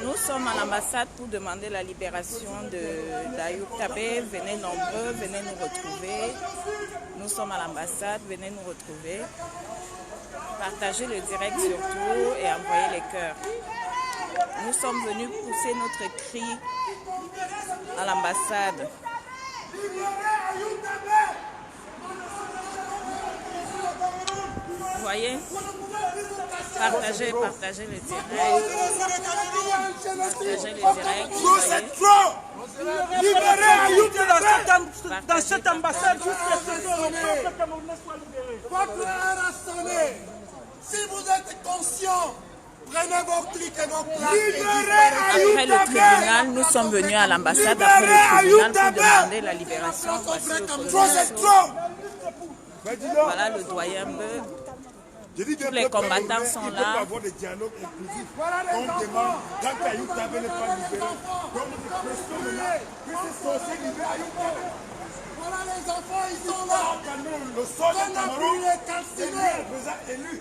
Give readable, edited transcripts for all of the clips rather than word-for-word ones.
Nous sommes à l'ambassade pour demander la libération d'Ayoub Tabé. Venez nombreux, venez nous retrouver. Nous sommes à l'ambassade, venez nous retrouver. Partagez le direct surtout et envoyez les cœurs. Nous sommes venus pousser notre cri à l'ambassade. Vous voyez? Partagez le direct. Partagez le direct. C'est trop! Libérez Ayoub dans cette ambassade jusqu'à ce que le peuple camerounais soit libéré. Votre heure a sonné. Si vous êtes conscient, prenez vos clics et vos plaques. Après le tribunal, nous sommes venus à l'ambassade après le tribunal pour demander la libération. Voici le colonel. Voilà le doyen Beu. Tous les combattants sont là. Avoir des dialogues inclusifs. On demande, quand Ayoub Tabé n'est pas libéré, donc nous pressons maintenant que ces sorciers libèrent Ayoub Tabé. Voilà les enfants, ils sont là. Le sol de Cameroun, c'est lui le président élu.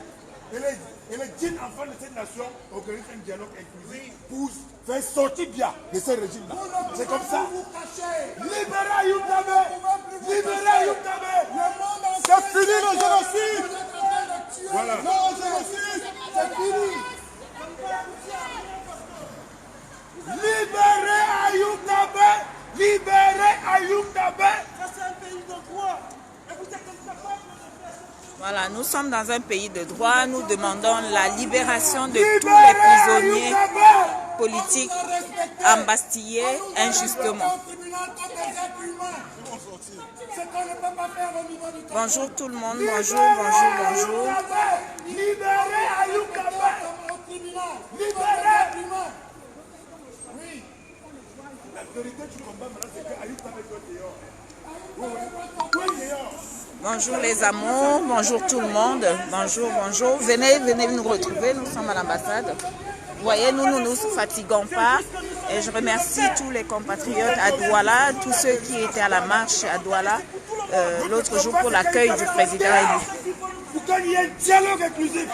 Et les djinns enfants de cette nation organisent un dialogue inclusif pour faire sortir bien de ce régime-là. C'est comme ça. Libérez Ayoub Tabé. Libérez Ayoub Tabé. C'est fini le génocide. Voilà. Non, génocide, c'est fini. Libérez Ayoub Tabé. Libérez Ayoub Tabé. Ça, c'est un pays de droit. Et vous êtes incapable de faire ça. Voilà, nous sommes dans un pays de droit. Nous demandons la libération de tous les prisonniers politiques embastillés injustement. Bonjour tout le monde, bonjour. Libérez Ayoub Tabé. Libérez. Oui. La vérité du combat maintenant, c'est que Ayoub Tabé doit dehors. Bonjour les amours, bonjour tout le monde, bonjour. Venez nous retrouver, nous sommes à l'ambassade. Vous voyez, nous ne nous fatiguons pas. Et je remercie tous les compatriotes à Douala, tous ceux qui étaient à la marche à Douala l'autre jour pour l'accueil du président élu. Pour qu'il y ait un dialogue inclusif.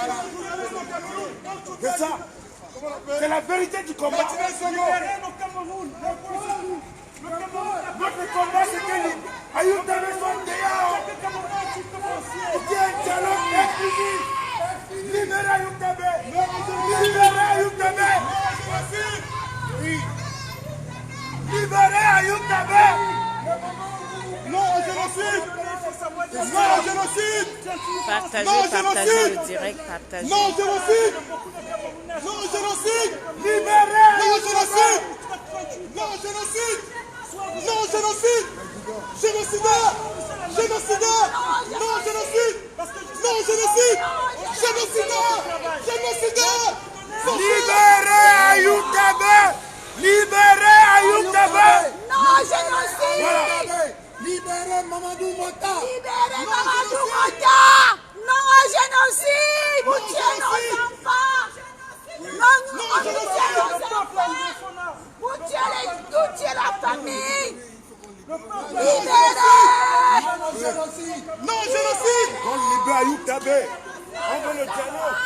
C'est ça. C'est la vérité du combat. Notre combat, c'est que Ayoub Tabé soit dehors. Il y a un dialogue inclusif. Libérez Ayoub Tabé. Libérez Ayoub Tabé. Oui. Libérez Ayoub Tabé. Non au génocide. Non au génocide. Partagez le direct, partagez. Non au génocide. Non au génocide. Libérez. Non au génocide. Non au génocide. Non au génocide. Génocideur. Génocideur. Non au génocide. Non au génocide. Génocideur. Génocideur. Libérez Ayoub Tabé. Libérez Ayoub Tabé. Non, génocide. Voilà. Libérez Mamadou Mota. Libérez Mamadou Mota. Non au génocide. Vous tuez nos enfants. Non, vous tuez nos enfants. Vous tuez la famille. Libérez. Non au génocide. On libère Ayoub Tabé. On veut le dialogue.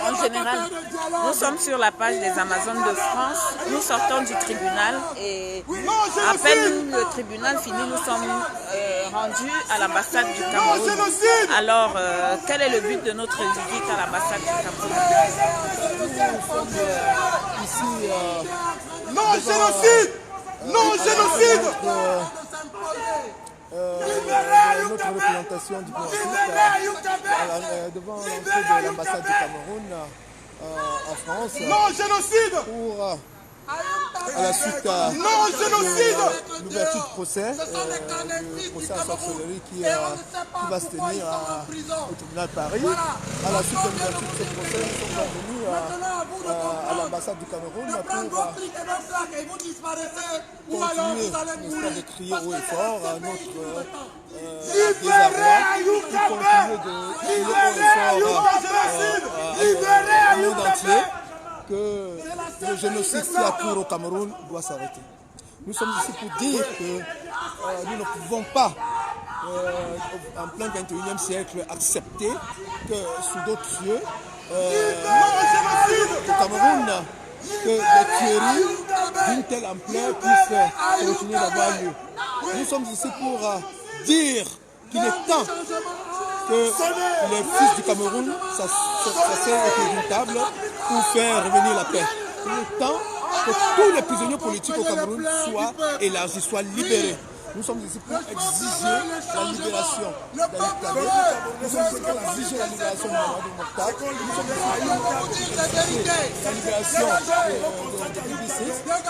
En général, nous sommes sur la page des Amazones de France. Nous sortons du tribunal et à peine le tribunal fini, nous sommes rendus à l'ambassade du Cameroun. Alors, quel est le but de notre visite à l'ambassade du Cameroun? Ici, non au génocide. Non au génocide. Notre représentation diplomatique devant l'entrée de l'ambassade du Cameroun en France Non au génocide. pour à la suite de l'ouverture du procès, le procès à sorcellerie qui va se tenir au tribunal de Paris. À la suite de l'ouverture de ce procès, nous sommes venus à l'ambassade du Cameroun pour continuer de crier haut et fort notre désarroi, pour continuer de crier haut et fort au monde entier que le génocide qui a cours au Cameroun doit s'arrêter. Nous sommes ici pour dire que nous ne pouvons pas en plein 21e siècle, accepter que sous d'autres cieux, au Cameroun, que des tueries d'une telle ampleur puissent continuer d'avoir lieu. Nous sommes ici pour dire qu'il est temps que les fils du Cameroun s'asseyent autour d'une table pour faire revenir la paix. Il est temps que tous les prisonniers politiques au Cameroun soient élargis, soient libérés. Nous sommes ici pour exiger la libération d'Ayub Tabé. Nous sommes ici pour exiger la libération de Mamadou Mokhtar. Nous sommes ici pour exiger la libération de BBC.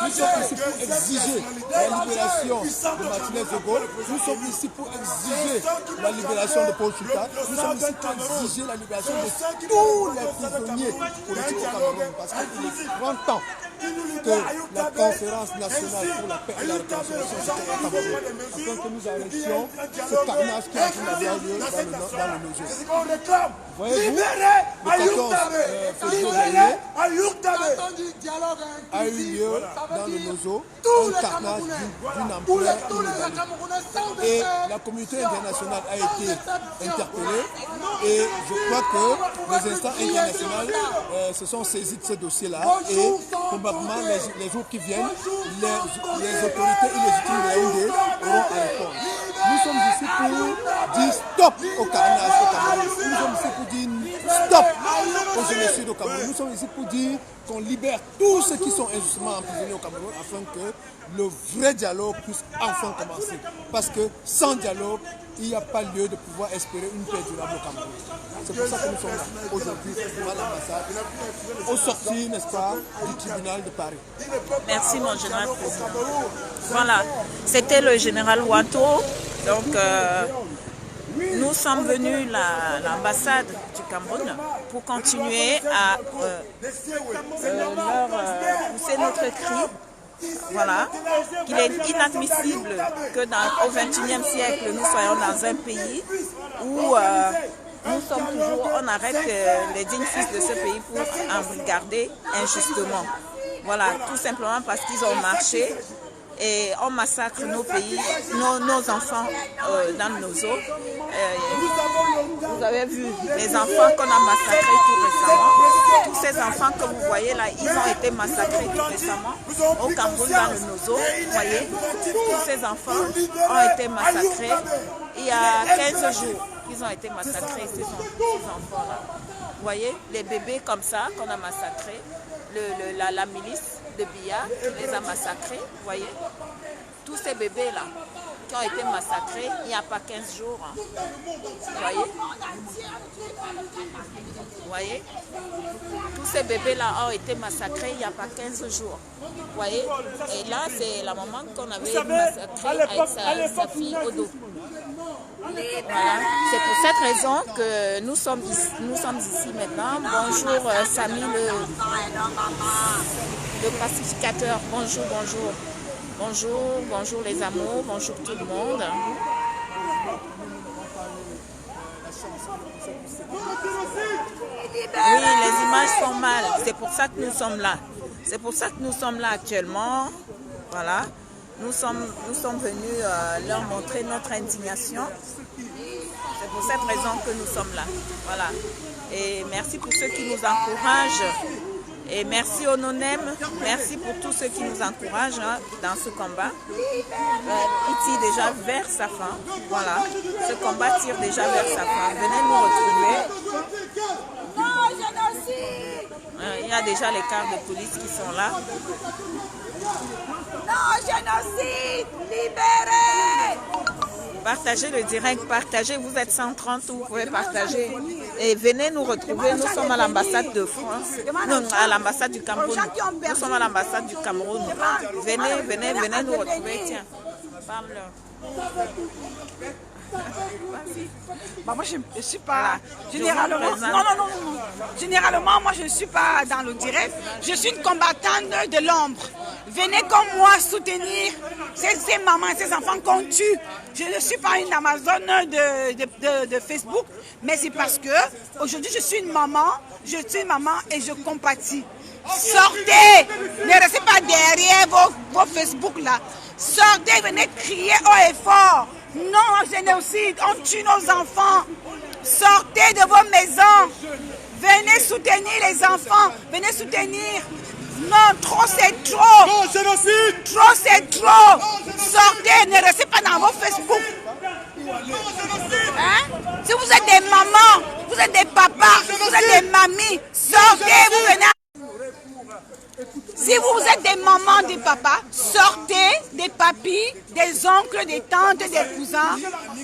Nous sommes ici pour exiger la libération de Martinez de Gaulle. Nous sommes ici pour exiger la libération de Paul Chouta. Nous sommes ici pour exiger la libération de tous les prisonniers politiques au Cameroun. Parce qu'il est grand temps que la conférence nationale pour la paix et la réconciliation s'était au Cameroun, afin que nous arrêtions ce carnage qui est en train d'avoir lieu dans le Nozo. Voyez-vous, le 14 février dernier a eu lieu dans le Nozo un carnage d'une ampleur inégalée. Et la communauté internationale a été interpellée et je crois que les instances internationales se sont saisies de ce dossier-là et probablement les jours qui viennent, les autorités illégitimes de la Yaoundé auront à répondre. Nous sommes ici pour dire stop au carnage au Cameroun. Nous sommes ici pour dire stop au génocide au Cameroun. Nous sommes ici pour dire qu'on libère tous ceux qui sont injustement emprisonnés au Cameroun afin que le vrai dialogue puisse enfin commencer. Parce que sans dialogue, il n'y a pas lieu de pouvoir espérer une paix durable au Cameroun. C'est pour ça que nous sommes là aujourd'hui devant l'ambassade, au sortir, n'est-ce pas, du tribunal de Paris. Merci mon général président. Voilà, c'était le général Wato. Donc, nous sommes venus à l'ambassade du Cameroun pour continuer à leur pousser notre cri. Voilà, qu'il est inadmissible que au XXIe siècle, nous soyons dans un pays où nous sommes toujours, on arrête les dignes fils de ce pays pour embrigader injustement. Voilà, tout simplement parce qu'ils ont marché et on massacre nos pays, nos enfants dans nos eaux. Vous avez vu les enfants qu'on a massacrés tout récemment. Tous ces enfants que vous voyez là, ils ont été massacrés tout récemment au Cameroun dans le Nozo. Vous voyez, tous ces enfants ont été massacrés il y a 15 jours. Ils ont été massacrés, ces enfants-là. Vous voyez, les bébés comme ça qu'on a massacrés, la milice de Biya les a massacrés, vous voyez. Tous ces bébés-là qui ont été massacrés il n'y a pas 15 jours. Hein. Vous voyez? Vous voyez? Tous ces bébés-là ont été massacrés il n'y a pas 15 jours. Vous voyez? Et là, c'est la maman qu'on avait massacrée avec sa fille au dos. Voilà. C'est pour cette raison que nous sommes ici maintenant. Bonjour Samy le pacificateur. Bonjour, bonjour. Bonjour, bonjour les amours, bonjour tout le monde. Oui, les images sont mal. C'est pour ça que nous sommes là. C'est pour ça que nous sommes là actuellement. Voilà. Nous sommes venus leur montrer notre indignation. C'est pour cette raison que nous sommes là. Voilà. Et merci pour ceux qui nous encouragent. Et merci au NONEM. Merci pour tous ceux qui nous encouragent dans ce combat. Il tire déjà vers sa fin. Voilà. Ce combat tire déjà vers sa fin. Venez nous retrouver. Non, génocide! Il y a déjà les cars de police qui sont là. Non, génocide! Libérez! Partagez le direct, partagez, vous êtes 130, vous pouvez partager. Et venez nous retrouver, nous sommes à l'ambassade de France, non, à l'ambassade du Cameroun. Nous sommes à l'ambassade du Cameroun. Venez nous retrouver, tiens, parle-leur. Bah moi je ne suis pas généralement généralement moi je ne suis pas dans le direct, je suis une combattante de l'ombre. Venez comme moi soutenir ces mamans et ces enfants qu'on tue. Je ne suis pas une amazone de Facebook, mais c'est parce que aujourd'hui je suis une maman et je compatis. Sortez, ne restez pas derrière vos Facebook là. Sortez, venez crier haut et fort Non au génocide, on tue nos enfants. Sortez de vos maisons. Venez soutenir les enfants. Venez soutenir. Non, trop c'est trop. Non, génocide. Trop c'est trop. Sortez, ne restez pas dans vos Facebook. Hein? Si vous êtes des mamans, vous êtes des papas, vous êtes des mamies, sortez, vous venez. Si vous êtes des mamans, des papas, sortez, des papis, des oncles, des tantes, des cousins.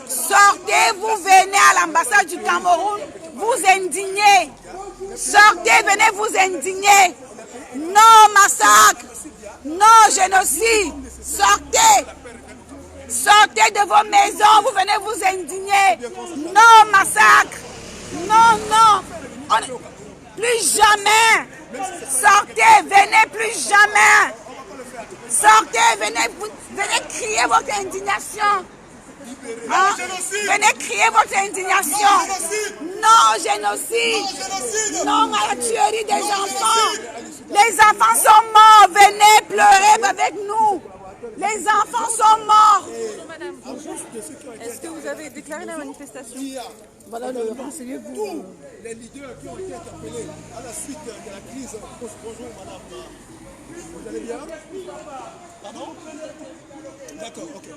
Sortez, vous venez à l'ambassade du Cameroun, vous indignez. Sortez, venez vous indigner. Non massacre, non génocide. Sortez. Sortez de vos maisons, vous venez vous indigner. Non massacre. Non, non. Plus jamais. Sortez, venez plus jamais. Sortez, venez crier votre indignation. Hein? Venez crier votre indignation. Non au génocide. Non à la tuerie des enfants. Les enfants sont morts. Venez pleurer avec nous. Les enfants sont morts. Madame, est-ce que vous avez déclaré la manifestation? Voilà le renseignez-vous. Les leaders qui ont été interpellés à la suite de la crise. Bonjour madame. Vous allez bien? Pardon? D'accord, ok.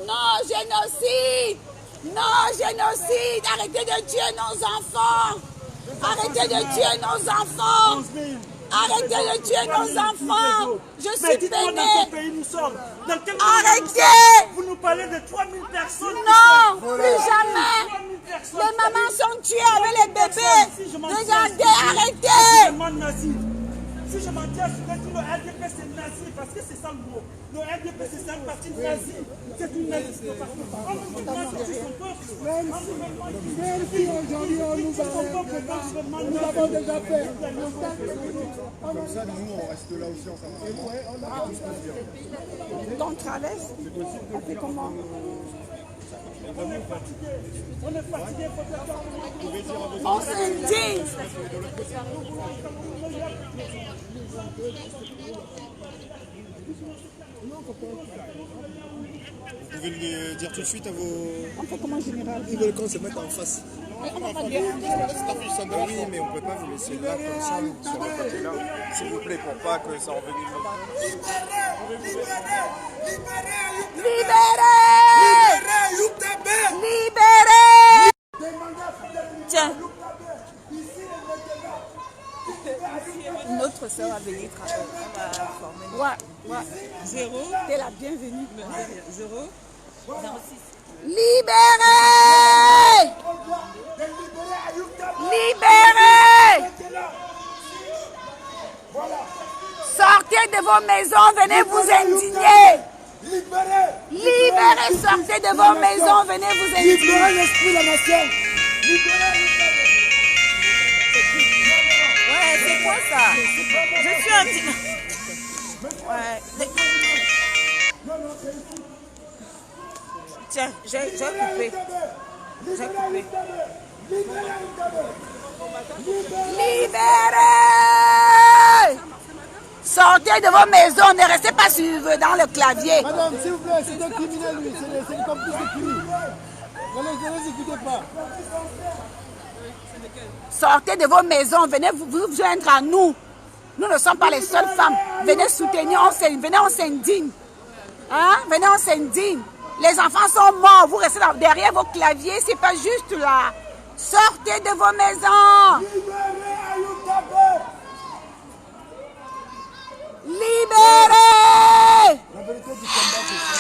Non, génocide! Non, génocide! Arrêtez de tuer nos enfants! Arrêtez de tuer nos enfants! Arrêtez de tuer nos enfants! Je suis peinée! Dans quel pays nous sommes? Dans quel pays Arrêtez! vous nous parlez de 3000 personnes? Non, plus jamais! Les mamans sont tuées avec les bébés! Regardez, arrêtez! Si je m'en tiens à ce que le RDP c'est nazi, parce que c'est ça le mot. Le RDP c'est un parti nazi. C'est une nazi. On nous demande de son peuple. Même si aujourd'hui on nous arrête, nous avons déjà fait. Comme ça, nous, on reste là aussi ensemble. On traverse? On fait comment? On est fatigué. On s'indigne! Vous pouvez le dire tout de suite à vos... On fait comment général? Ils veulent qu'on se mette en face. On va pas dire. Oui, mais on ne peut pas vous laisser là comme ça, sur le côté-là. S'il vous plaît, pour pas que ça envenime. Libérez! Libérez! Tiens. Notre soeur va venir travailler. On va former. Ouais. 0. T'es la bienvenue. 0. 06. Libérez! Libérez! Sortez de vos maisons, venez vous indigner. Libérez, sortez de vos maisons, venez vous indigner. Libérez l'esprit de la nation. Ouais, c'est quoi ça? Je suis indignée. Ouais. Tiens, j'ai coupé. J'ai coupé. Libérez! Sortez de vos maisons, ne restez pas dans le clavier. Madame, s'il vous plaît, c'est un criminel, lui. C'est une complice de criminel. Ne les écoutez pas. Sortez de vos maisons, venez vous joindre à nous. Nous ne sommes pas les seules femmes. Venez soutenir, venez, on s'indigne. Hein? Venez, on s'indigne. Les enfants sont morts, vous restez derrière vos claviers, c'est pas juste là. Sortez de vos maisons. Libérez! La vérité du combat, c'est ça.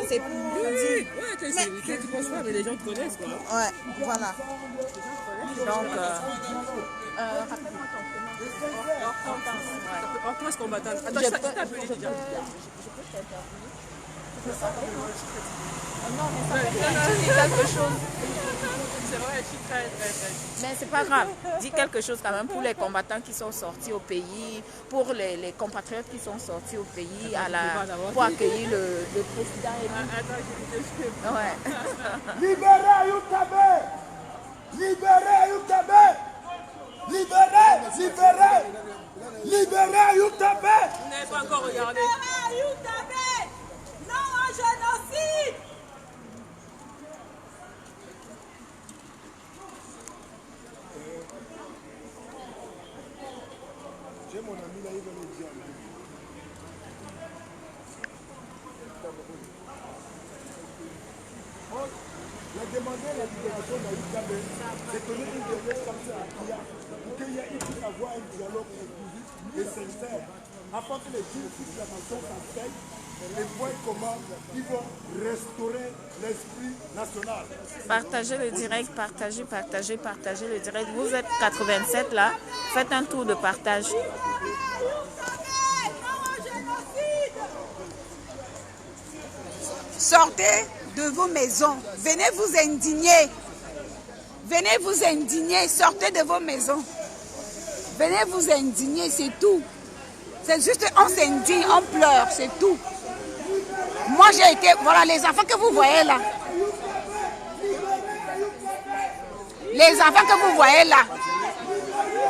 C'est plus. Ouais, tu penses pas, mais les gens te connaissent quoi. Ouais, voilà. Donc, Rappelle-moi ton prénom. Hortense combattante. Attends, je t'ai appelé déjà. Non, mais ça fait quelque chose. je suis très. Mais c'est pas grave. Dis quelque chose quand même pour les combattants qui sont sortis au pays, pour les compatriotes qui sont sortis au pays pour accueillir le président élu. Attends, je Ouais. Libérez Ayoub Tabé! Libérez Ayoub Tabé! Libérez Ayoub Tabé! Vous n'avez pas encore regardé. Libérez Ayoub Tabé! Non au génocide! J'ai mon ami là, il va le dire. Il a demandé la libération d'Ayoub Tabé, de donner une dernière chance à Kia pour qu'il puisse avoir un dialogue inclusif et sincère, afin que les deux fils de la nation s'enseignent les points communs qui vont restaurer l'esprit national. Partagez le direct, partagez le direct. Vous êtes 87 là, faites un tour de partage. Sortez de vos maisons. Venez vous indigner. Venez vous indigner. Sortez de vos maisons. Venez vous indigner, c'est tout. C'est juste, on s'indigne, on pleure, c'est tout. Moi, j'ai été... Voilà, les enfants que vous voyez là. Les enfants que vous voyez là.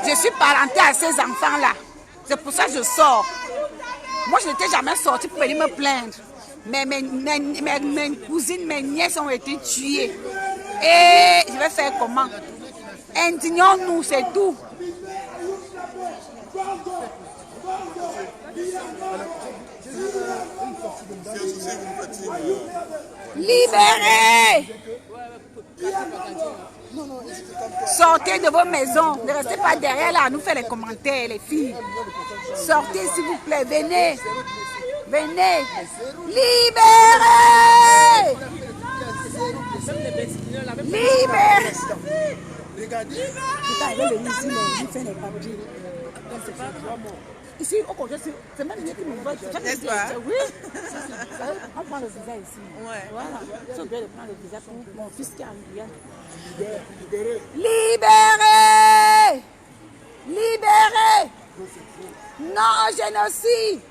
Je suis parentée à ces enfants-là. C'est pour ça que je sors. Moi, je n'étais jamais sortie pour venir me plaindre. Mais mes cousines, mes nièces ont été tuées. Et je vais faire comment? Indignons-nous, c'est tout. Libérez! Sortez de vos maisons. Ne restez pas derrière là, nous faire les commentaires, les filles. Sortez s'il vous plaît, venez. Venez. Libérez! Libérez! Regardez. Elle est venue ici, mais il fait les papiers. C'est pas grave. Ici, au contraire, c'est même mieux qu'il me voit. N'est-ce pas? Oui. On prend le visa ici. Ouais. Voilà. Si on doit prendre le visa pour mon fils qui est en Guyane. Libérez! Libérez! Non au génocide!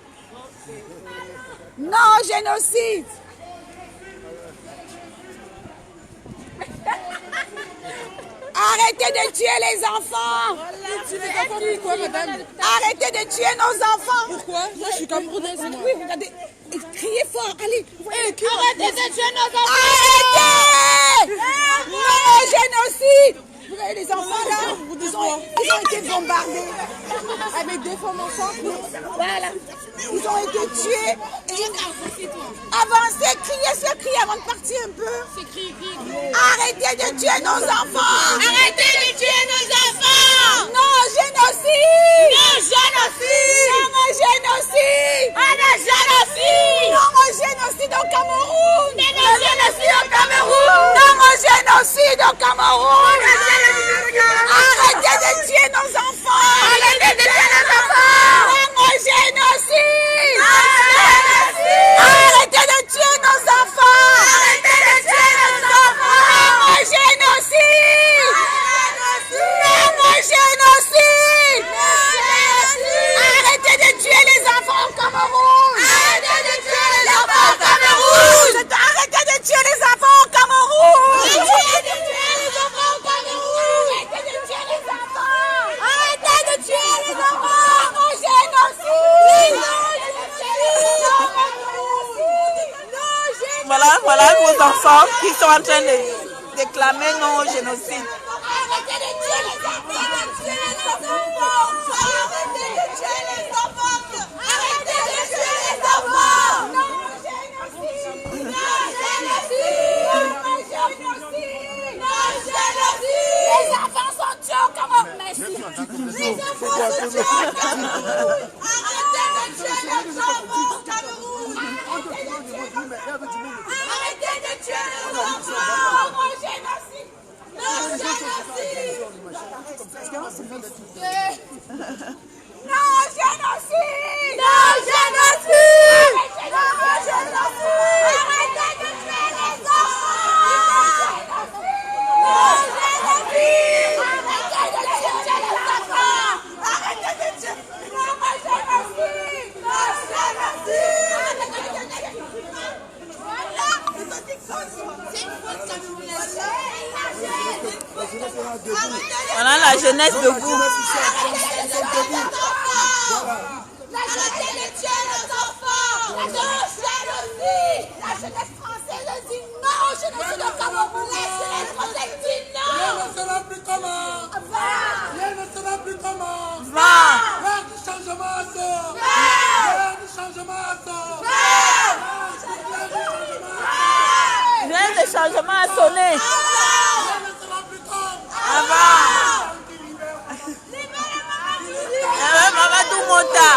Non au génocide! Arrêtez de tuer les enfants! Arrêtez de tuer nos enfants! Pourquoi? Moi, je suis camerounaise. Oui, regardez. Criez fort, allez! Arrêtez de tuer nos enfants! Arrêtez! Non au génocide! Vous voyez les enfants là? Ils ont été bombardés. Avec des femmes enfants. Voilà. Ils ont été tués. Avancez, criez ce cri avant de partir un peu. Arrêtez de tuer nos enfants. Arrêtez de tuer nos enfants. Non au génocide. Non au génocide. Non au génocide. Non au génocide au Cameroun. Non au génocide au Cameroun. Non au génocide au Cameroun. Arrêtez de tuer nos enfants. Arrêtez de tuer nos enfants. Non au génocide. Arrêtez de tuer nos enfants. Arrêtez de tuer nos enfants. Non au génocide. Non au génocide. Arrêtez de tuer les enfants au Cameroun. Arrêtez de tuer les enfants au Cameroun. Arrêtez de tuer les enfants au Cameroun. Arrêtez de tuer les enfants au Cameroun. Arrêtez de tuer les enfants. Arrêtez de tuer les enfants. Non au génocide. Voilà vos enfants qui sont en train de déclamer non au génocide. Arrêtez de tuer les enfants. Arrêtez de tuer les enfants. Arrêtez de tuer les enfants. Non au génocide. Non au génocide. Non au génocide. Non au génocide. Les enfants sont tués au Cameroun. Merci. Les enfants sont tués au Cameroun. Arrêtez de tuer les enfants au Cameroun. Arrêtez de tuer les enfants. Non au génocide. Non au génocide. Non au génocide. Non au génocide. Non au génocide. Arrêtez de tuer les enfants. Non au génocide. Voilà la jeunesse debout. La jeunesse tue nos enfants. La jeunesse française dit non au génocide au Cameroun. La jeunesse française dit non. Rien ne sera plus comment. Rien ne sera plus comment. Va. Du changement à sort. Du changement à sort. Rien de changement à sonner. Rien ne sera plus comme. Mamadou Mota.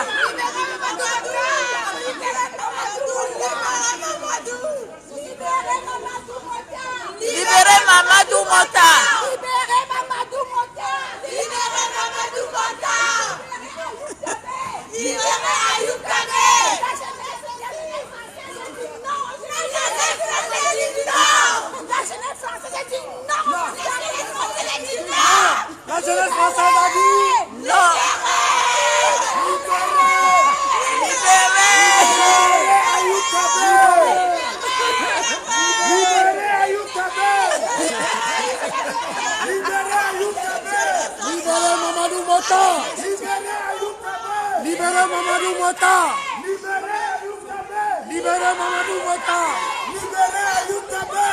Libérez Mamadou Mota. Libérez Mamadou Mota. Libérez Mamadou Mota. Libérez Ayoub Kane. La jeunesse française dit non. La jeunesse française dit non. La jeunesse française a dit Non. Libérez Mamadou Mota. Libérez Mamadou Mota. Libérez Mamadou Mota. Libérez Ayoub Tabé.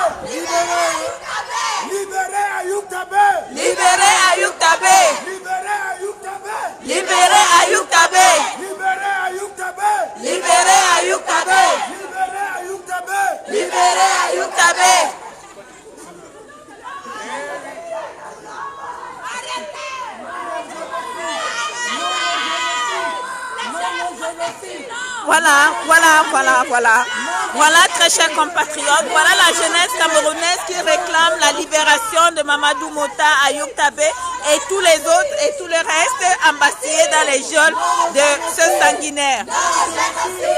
Libérez Ayoub Tabé. Libérez Ayoub Tabé. Libérez Ayoub Tabé. Libérez Ayoub Tabé. Libérez Ayoub Tabé. Libérez Ayoub Tabé. Libérez Ayoub Tabé. Voilà, très chers compatriotes, voilà la jeunesse camerounaise qui réclame la libération de Mamadou Mota, Ayoub Tabé et tous les autres et tout le reste embastillés dans les geôles de ce sanguinaire.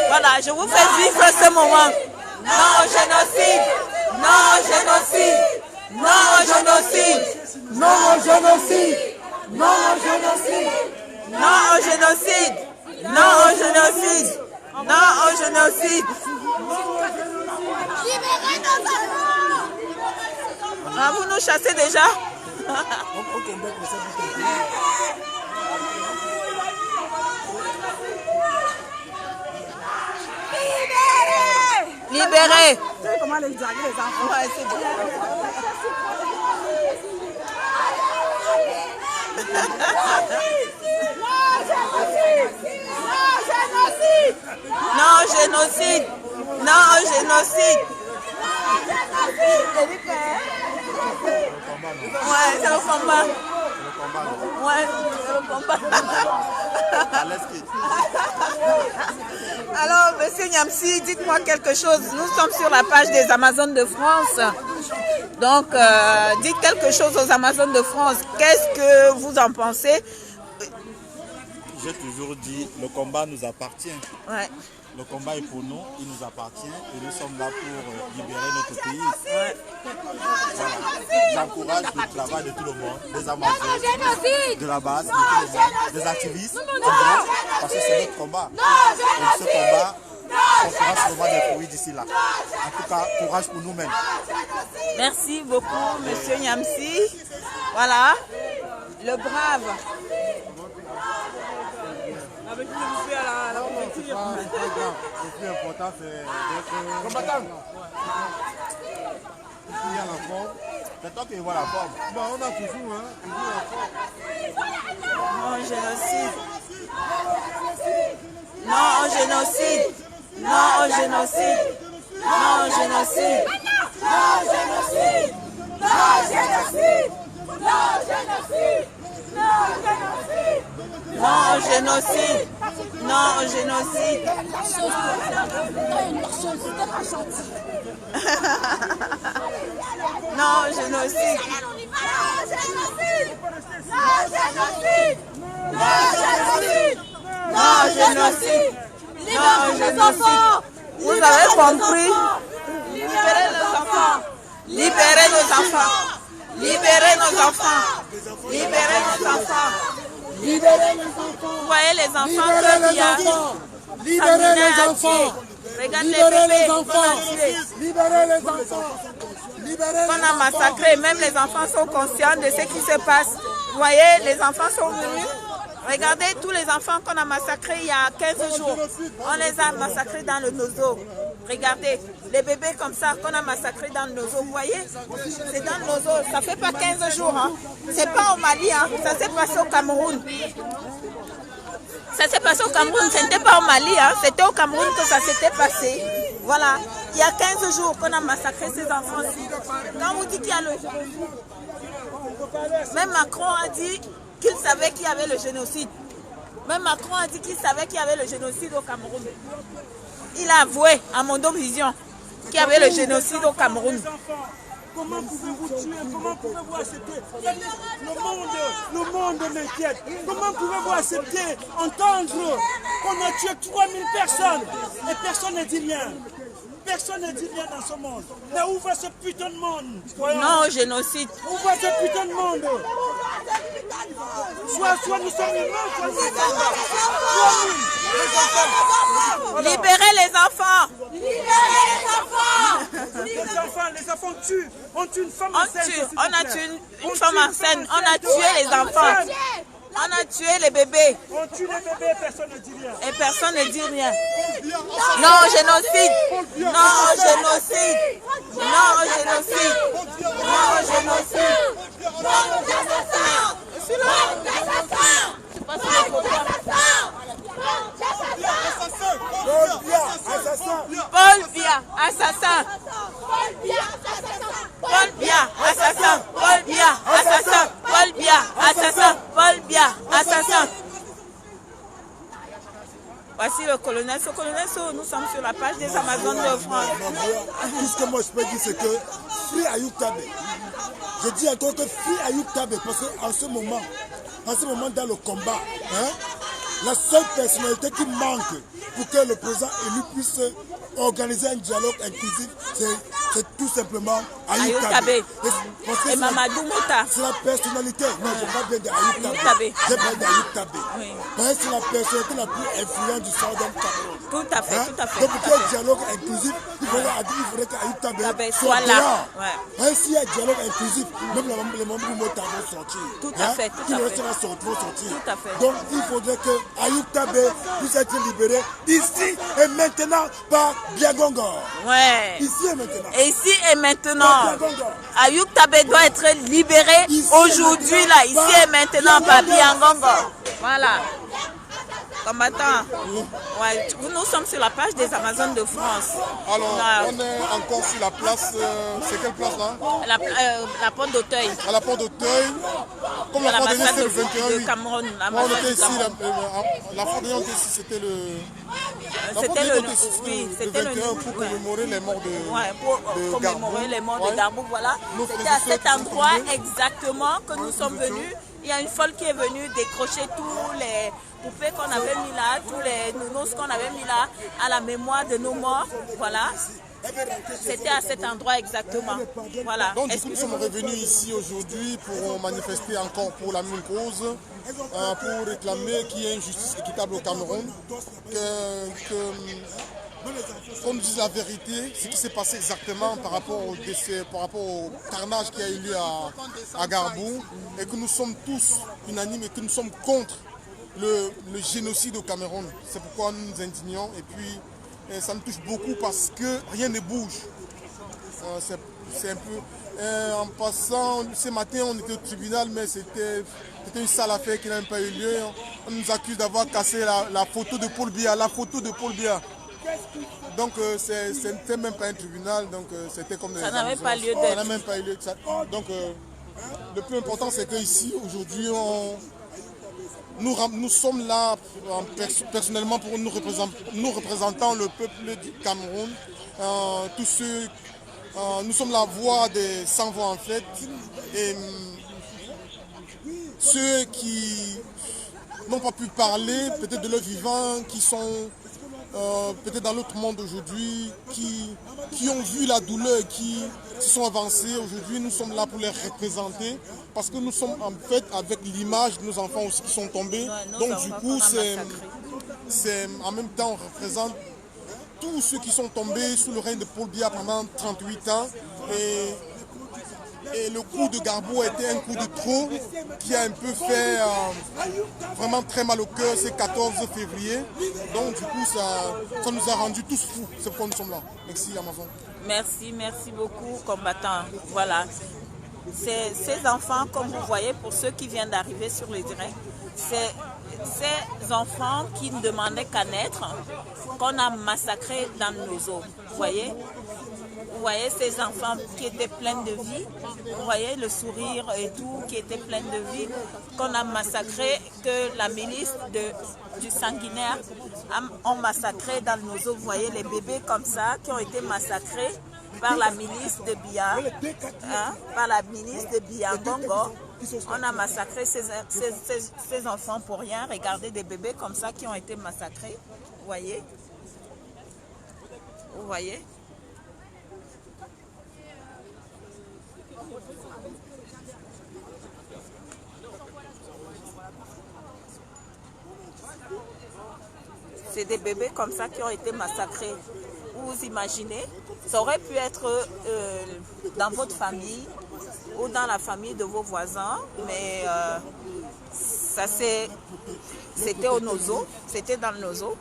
Voilà, je vous fais vivre ce moment. Non au génocide, non au génocide, non au génocide, Non au génocide. Non au génocide. non au génocide, non au génocide, non au génocide. Libérez nos enfants. Ah, vous nous chassez déjà? Libérez. Comment les draguer les enfants? Ouais, c'est bon. Non au génocide. Non au génocide. Ouais, c'est le combat. Ouais, c'est le combat. Alors, monsieur Niamsi, dites-moi quelque chose. Nous sommes sur la page des Amazones de France. Donc, dites quelque chose aux Amazones de France. Qu'est-ce que vous en pensez? J'ai toujours dit, le combat nous appartient. Ouais. Le combat est pour nous, il nous appartient et nous sommes là pour libérer notre pays. Ouais. Voilà. J'encourage le travail de tout le monde, des Amazones, de la base, de tout le monde, des activistes, parce que c'est notre combat. Et ce combat, on fera sûrement des fruits d'ici là. En tout cas, courage pour nous-mêmes. Merci beaucoup, monsieur Niamsi. Voilà, le brave. Le plus important, c'est d'être combattant. Il y a la forme. C'est toi qui vois la forme. Bon, on a toujours, la forme. Non au génocide. Non au génocide. Non au génocide. Non au génocide. Non au génocide. Non au génocide. Non au génocide. Non au génocide. Non au génocide. Non au génocide. Non au génocide. Non au génocide. Vous avez compris? Libérez nos enfants. Libérez nos enfants. Libérez nos enfants. Libérez nos enfants. Libérez les enfants. Vous voyez les enfants Libérez qu'il y a. les enfants. Libérez les enfants. Regarde Libérez les les bébés. enfants. Libérez les enfants. qu'on a massacrés. Même les enfants sont conscients de ce qui se passe. Vous voyez, les enfants sont venus. Regardez tous les enfants qu'on a massacrés il y a 15 jours. On les a massacrés dans le Nozo. Regardez, les bébés comme ça qu'on a massacrés dans le Nozo. Vous voyez, c'est dans le Nozo. Ça fait pas 15 jours. Hein. C'est pas au Mali. Hein. Ça s'est passé au Cameroun. Ça s'est passé au Cameroun. Ce n'était pas au Mali. Hein. C'était au Cameroun que ça s'était passé. Voilà. Il y a 15 jours qu'on a massacré ces enfants-ci. Quand vous dites qu'il y a le génocide, même Macron a dit qu'il savait qu'il y avait le génocide. Même Macron a dit qu'il savait qu'il y avait le génocide au Cameroun. Il a avoué à Mondo Vision qu'il y avait le génocide au Cameroun. Comment pouvez-vous tuer? Comment pouvez-vous accepter? Le monde m'inquiète. Comment pouvez-vous accepter, entendre qu'on a tué 3000 personnes et personne ne dit rien? Personne ne dit rien dans ce monde. Mais où va ce putain de monde? Non au génocide. Où va ce putain de monde? Soit nous sommes humains, soit nous sommes enfants. Libérez les enfants. Les enfants tuent. On tue une femme enceinte. On a tué une femme enceinte. On a tué les enfants. On a tué les bébés. On tue les bébés, personne ne dit rien. Et personne ne dit rien. Non au génocide. Non au génocide. Non au génocide. Non au génocide. Non au Paul Biya, assassin. Paul Biya, assassin. Paul Biya, assassin. Paul Biya, assassin. Paul Biya, assassin. Voici le colonel. Ce colonel, nous sommes sur la page des Amazones de France. Tout ce que moi je peux dire, c'est que Free Ayub Tabé. Je dis encore que Free Ayub Tabé, parce qu'en ce moment dans le combat, hein, la seule personnalité qui manque pour que le président élu puisse organiser un dialogue inclusif, c'est tout simplement Ayub Tabé. Et Mamadou Mouta. C'est la personnalité. Non, je parle bien d'Ayub Tabé. Je parle d'Ayub Tabé. Oui. Parce que c'est la personnalité la plus influente du Southern Cameroun. Tout à fait, Hein? tout à fait. Donc, pour qu'il y ait un dialogue inclusif, il faudrait qu'Ayub Tabé soit là. Ouais. Hein, s'il y a un dialogue inclusif, même les membres du Mota vont sortir. Tout à fait, tout à fait. Vont sortir. Tout à fait. Donc, il faudrait que Ayub Tabé puisse être libéré ici et maintenant par Biagongo. Ouais. Ici et maintenant. Et ici et maintenant, Ayub Tabé doit être libéré aujourd'hui, là, ici et maintenant, par Biagongo. Voilà. Combattant. Ouais, nous sommes sur la page des Amazones de France. Alors, on est encore sur la place, c'est quelle place là? La porte d'Auteuil. À la porte d'Auteuil, comme la fois dernière c'était le 21 de Cameroun. On était ici, la fois dernière c'était le... C'était le 21 pour commémorer les morts de commémorer les morts de Darbouk, voilà. C'était à cet endroit exactement que nous sommes venus. Il y a une folle qui est venue décrocher tous les poupées qu'on avait mis là, tous les nounours qu'on avait mis là, à la mémoire de nos morts, voilà. C'était à cet endroit exactement, voilà. Donc du coup, nous sommes revenus ici aujourd'hui pour manifester encore pour la même cause, pour réclamer qu'il y ait une justice équitable au Cameroun, qu'on nous dise la vérité, ce qui s'est passé exactement par rapport au décès, par rapport au carnage qui a eu lieu à Garbou, et que nous sommes tous unanimes et que nous sommes contre le génocide au Cameroun. C'est pourquoi nous nous indignons, et puis ça me touche beaucoup parce que rien ne bouge. C'est un peu... en passant, ce matin on était au tribunal, mais c'était une sale affaire qui n'a même pas eu lieu. On nous accuse d'avoir cassé la photo de Paul Biya, Donc c'était même pas un tribunal, donc c'était comme... Ça n'avait pas lieu d'être. Ça n'a même pas eu lieu. Donc le plus important c'est qu'ici, aujourd'hui, nous sommes là personnellement pour nous représentant le peuple du Cameroun. Tous ceux, nous sommes la voix des sans voix en fait. Et ceux qui n'ont pas pu parler peut-être de leurs vivants, qui sont peut-être dans l'autre monde aujourd'hui, qui ont vu la douleur, qui se sont avancés aujourd'hui, nous sommes là pour les représenter parce que nous sommes en fait avec l'image de nos enfants aussi qui sont tombés. Donc du coup, c'est en même temps on représente tous ceux qui sont tombés sous le règne de Paul Biya pendant 38 ans et Et le coup de Garbo était un coup de trop qui a un peu fait vraiment très mal au cœur ce 14 février. Donc du coup, ça nous a rendu tous fous, ce point nous sommes là. Merci Amazon. Merci, merci beaucoup combattants. Voilà. Ces enfants, comme vous voyez, pour ceux qui viennent d'arriver sur le terrain, c'est ces enfants qui ne demandaient qu'à naître, qu'on a massacrés dans nos eaux. Vous voyez ces enfants qui étaient pleins de vie, vous voyez le sourire et tout, qui était plein de vie, qu'on a massacré, que la milice du sanguinaire ont massacré dans nos eaux. Vous voyez les bébés comme ça qui ont été massacrés par la milice de Biangongo. On a massacré ces enfants pour rien. Regardez des bébés comme ça qui ont été massacrés. Vous voyez? Vous voyez? C'est des bébés comme ça qui ont été massacrés. Vous imaginez? Ça aurait pu être dans votre famille ou dans la famille de vos voisins, mais c'était au Nozo, c'était dans le Nozo,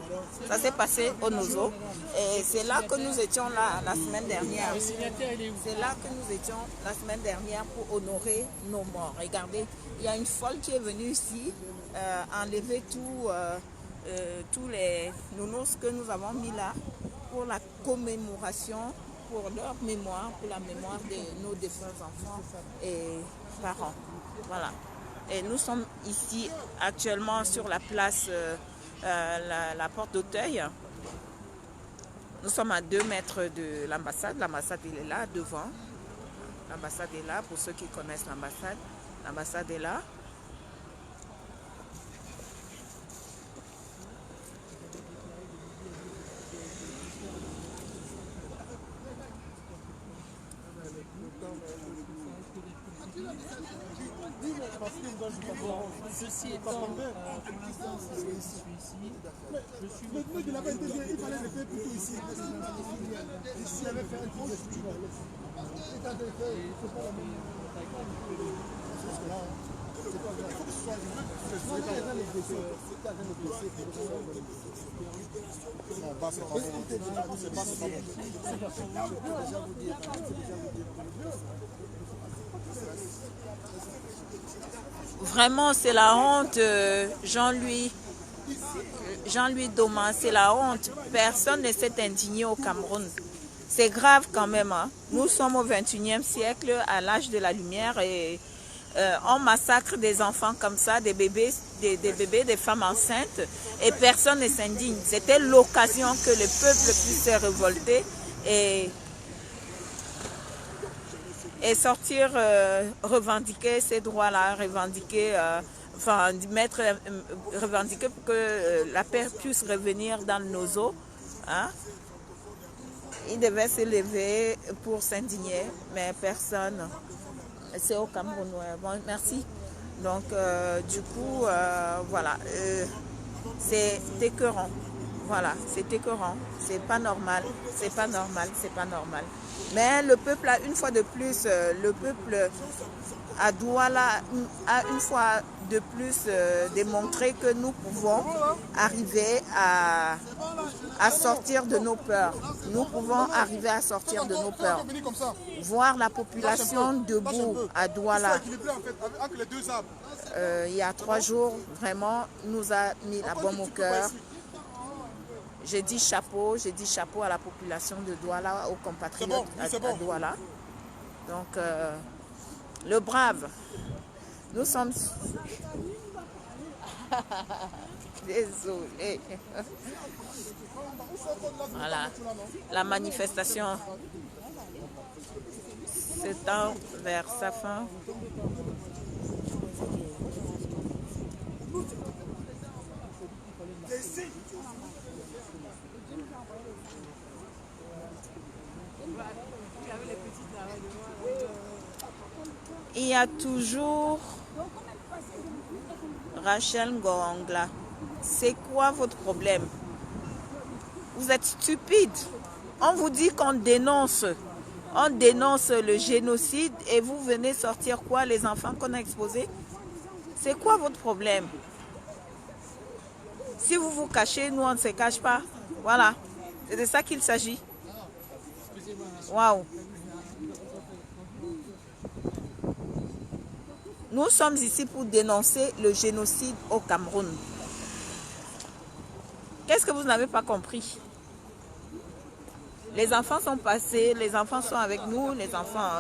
ça s'est passé au Nozo, et c'est là que nous étions là la semaine dernière. C'est là que nous étions la semaine dernière pour honorer nos morts. Regardez, il y a une folle qui est venue ici enlever tous les nounours que nous avons mis là pour la commémoration, pour leur mémoire, pour la mémoire de nos défunts enfants et parents. Voilà. Et nous sommes ici actuellement sur la place, la porte d'Auteuil. Nous sommes à 2 mètres de l'ambassade. L'ambassade est là, devant. L'ambassade est là, pour ceux qui connaissent l'ambassade. L'ambassade est là. Ceci étant, je suis ici. Je suis le truc de la il fallait le faire plutôt ici. Ici, avait fait un gros Vraiment, c'est la honte, Jean-Louis Doman, c'est la honte. Personne ne s'est indigné au Cameroun. C'est grave quand même. Hein. Nous sommes au 21e siècle, à l'âge de la lumière, et on massacre des enfants comme ça, des bébés, des femmes enceintes, et personne ne s'indigne. C'était l'occasion que le peuple puisse se révolter et sortir, revendiquer ces droits-là, revendiquer pour que la paix puisse revenir dans nos eaux. Hein? Il devait se lever pour s'indigner, mais personne. C'est au Cameroun. Bon, merci. Donc, du coup, voilà. C'est écœurant. Voilà, c'est écœurant. C'est pas normal. C'est pas normal. C'est pas normal. Mais le peuple a une fois de plus, le peuple à Douala a une fois de plus démontré que nous pouvons arriver à sortir de nos peurs. Nous pouvons arriver à sortir de nos peurs. Voir la population debout à Douala, il y a 3 jours, vraiment, nous a mis la baume au cœur. J'ai dit chapeau à la population de Douala, aux compatriotes à Douala. Donc, le brave, nous sommes... Désolé. Voilà, la manifestation s'étend vers sa fin. Il y a toujours Rachel Ngongla. C'est quoi votre problème? Vous êtes stupide. On vous dit qu'on dénonce. On dénonce le génocide et vous venez sortir quoi? Les enfants qu'on a exposés? C'est quoi votre problème? Si vous vous cachez, nous on ne se cache pas. Voilà, c'est de ça qu'il s'agit. Waouh! Nous sommes ici pour dénoncer le génocide au Cameroun. Qu'est-ce que vous n'avez pas compris? Les enfants sont passés, les enfants sont avec nous, les enfants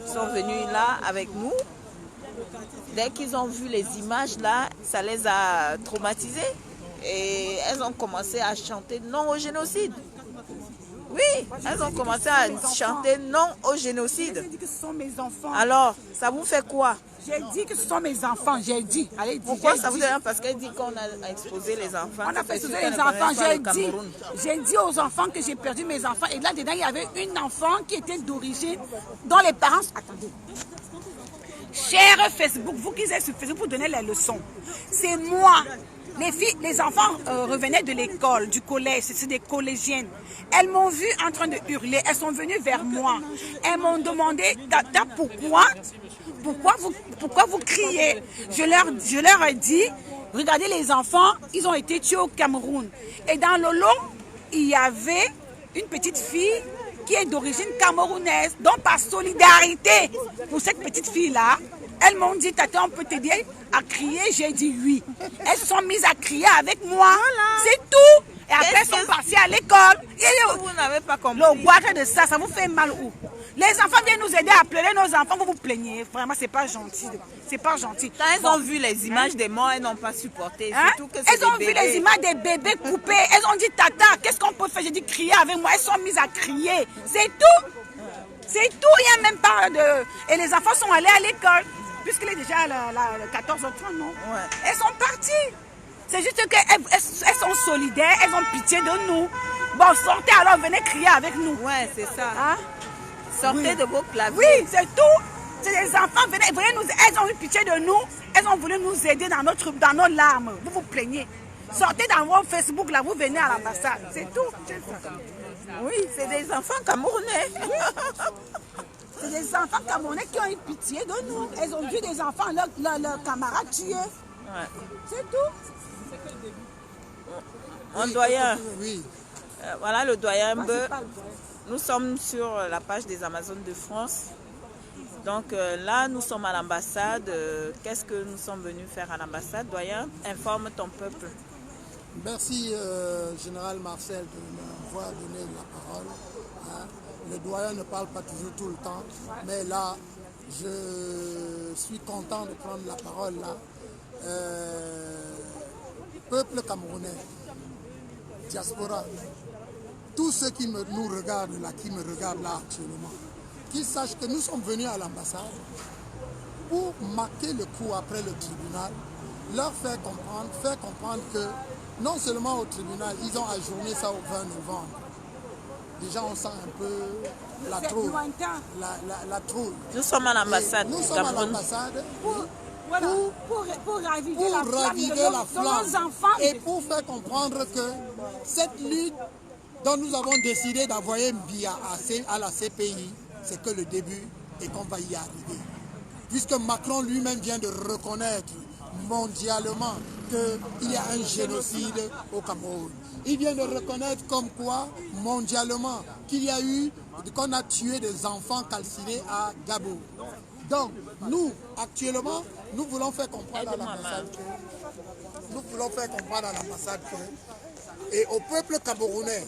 sont venus là avec nous. Dès qu'ils ont vu les images là, ça les a traumatisés. Et elles ont commencé à chanter non au génocide. Oui, elles ont commencé à chanter non au génocide. J'ai dit que ce sont mes enfants. Alors, ça vous fait quoi? J'ai dit que ce sont mes enfants, j'ai dit. Allez, pourquoi ça vous dérange? Parce qu'elle dit qu'on a exposé les enfants. On a fait exposer les enfants, j'ai dit aux enfants que j'ai perdu mes enfants. Et là-dedans, il y avait une enfant qui était d'origine, dont les parents... Attendez. Cher Facebook, vous qui êtes sur Facebook, vous donnez les leçons. C'est moi. Les filles, les enfants revenaient de l'école, du collège, c'est des collégiennes. Elles m'ont vu en train de hurler, elles sont venues vers moi. Elles m'ont demandé, Tata, pourquoi vous criez? Je leur ai dit, regardez les enfants, ils ont été tués au Cameroun. Et dans le lot, il y avait une petite fille qui est d'origine camerounaise. Donc par solidarité pour cette petite fille-là, elles m'ont dit, Tata, on peut t'aider à crier? J'ai dit oui. Elles se sont mises à crier avec moi. Voilà. C'est tout. Et après, elles sont parties à l'école. Vous n'avez pas compris. Le boîte de ça vous fait mal où? Les enfants viennent nous aider à pleurer nos enfants, vous vous plaignez. Vraiment, c'est pas gentil. C'est pas gentil. Quand elles ont vu les images des morts, elles n'ont pas supporté. Surtout que elles ont vu les images des bébés coupés. Elles ont dit, Tata, qu'est-ce qu'on peut faire? J'ai dit, crier avec moi. Elles sont mises à crier. C'est tout. C'est tout. Il n'y a même pas de... Et les enfants sont allés à l'école. Puisqu'il est déjà 14h30, non? Ouais. Elles sont parties. C'est juste qu'elles sont solidaires, elles ont pitié de nous. Bon, sortez alors, venez crier avec nous. Ouais, c'est ça. Hein? Sortez de vos claviers. Oui, c'est tout. C'est les enfants, venez nous, elles ont eu pitié de nous. Elles ont voulu nous aider dans nos larmes. Vous vous plaignez. Sortez dans vos Facebook, là, vous venez à l'ambassade. C'est tout. Oui, c'est des enfants camerounais. C'est des enfants camerounais qui ont eu pitié de nous. Elles ont vu des enfants, leurs camarades tués. Ouais. C'est tout. Mon doyen. Oui. Voilà le doyen Mbeu. Nous sommes sur la page des Amazones de France. Donc là, nous sommes à l'ambassade. Qu'est-ce que nous sommes venus faire à l'ambassade? Doyen, informe ton peuple. Merci, Général Marcel, de m'avoir donné la parole. Hein. Le doyen ne parle pas toujours tout le temps, mais là, je suis content de prendre la parole là. Peuple camerounais, diaspora, tous ceux qui nous regardent là, qui me regardent là actuellement, qu'ils sachent que nous sommes venus à l'ambassade pour marquer le coup après le tribunal, leur faire comprendre que non seulement au tribunal, ils ont ajourné ça au 20 novembre. Déjà, on sent un peu la trouille. La trouille. Nous sommes à l'ambassade. Nous sommes à l'ambassade pour raviver la flamme de nos enfants. Et pour faire comprendre que cette lutte dont nous avons décidé d'envoyer Mbia à la CPI, c'est que le début et qu'on va y arriver. Puisque Macron lui-même vient de reconnaître mondialement qu'il y a un génocide au Cameroun. Il vient de reconnaître comme quoi, mondialement, qu'on a tué des enfants calcinés à Gabon. Donc, nous, actuellement, nous voulons faire comprendre à l'ambassade et au peuple camerounais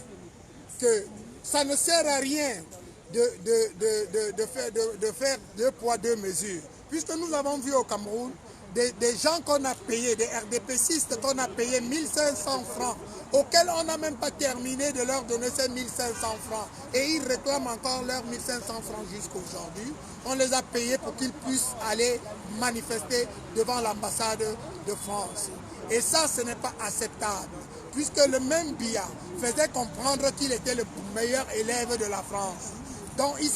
que ça ne sert à rien de faire deux poids, deux mesures. Puisque nous avons vu au Cameroun des gens qu'on a payés, des RDPcistes qu'on a payés 1500 francs, auxquels on n'a même pas terminé de leur donner ces 1500 francs. Et ils réclament encore leurs 1500 francs jusqu'aujourd'hui. On les a payés pour qu'ils puissent aller manifester devant l'ambassade de France. Et ça, ce n'est pas acceptable, puisque le même Biya faisait comprendre qu'il était le meilleur élève de la France. Donc il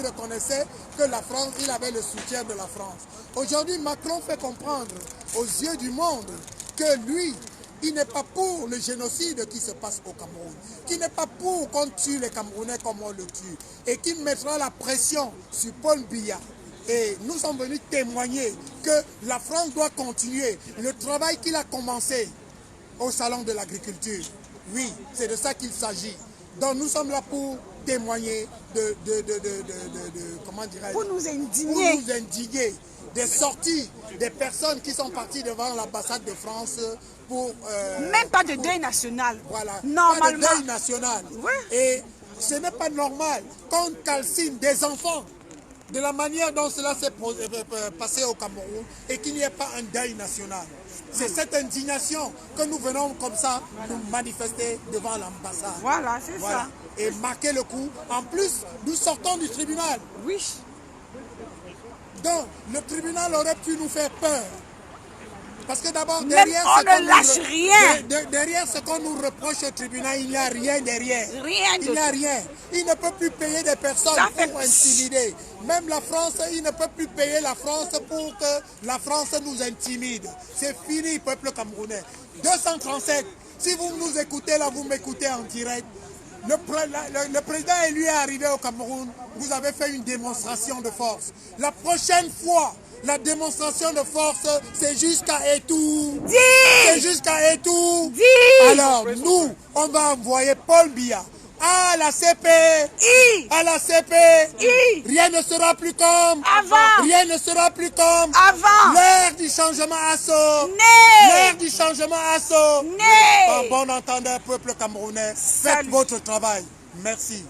reconnaissait que la France, il avait le soutien de la France. Aujourd'hui, Macron fait comprendre aux yeux du monde que lui, il n'est pas pour le génocide qui se passe au Cameroun, qui n'est pas pour qu'on tue les Camerounais comme on le tue, et qui mettra la pression sur Paul Biya. Et nous sommes venus témoigner que la France doit continuer le travail qu'il a commencé au Salon de l'Agriculture. Oui, c'est de ça qu'il s'agit. Donc nous sommes là pour témoigner comment dirais-je, pour nous indigner. Pour nous indigner des sorties des personnes qui sont parties devant l'ambassade de France pour... même pas de deuil national. Voilà, normalement. pas de deuil national. Ouais. Et ce n'est pas normal qu'on calcine des enfants de la manière dont cela s'est passé au Cameroun et qu'il n'y ait pas un deuil national. C'est cette indignation que nous venons comme ça nous manifester devant l'ambassade. Voilà, c'est ça. Et marquer le coup. En plus, nous sortons du tribunal. Oui. Donc, le tribunal aurait pu nous faire peur. Parce que d'abord, derrière ce qu'on nous reproche au tribunal, il n'y a rien derrière. Rien. Il n'y a rien. Il ne peut plus payer des personnes pour intimider. Même la France, il ne peut plus payer la France pour que la France nous intimide. C'est fini, peuple camerounais. 237, si vous nous écoutez là, vous m'écoutez en direct. Le président élu est arrivé au Cameroun, vous avez fait une démonstration de force. La prochaine fois, la démonstration de force, c'est jusqu'à Etou. C'est jusqu'à Etou. Alors, nous, on va envoyer Paul Biya à la CPI. À la CPI. Rien ne sera plus comme avant. Rien ne sera plus comme avant. L'heure du changement assaut. L'heure du changement assaut. En bon entendeur, peuple camerounais, faites votre travail. Merci.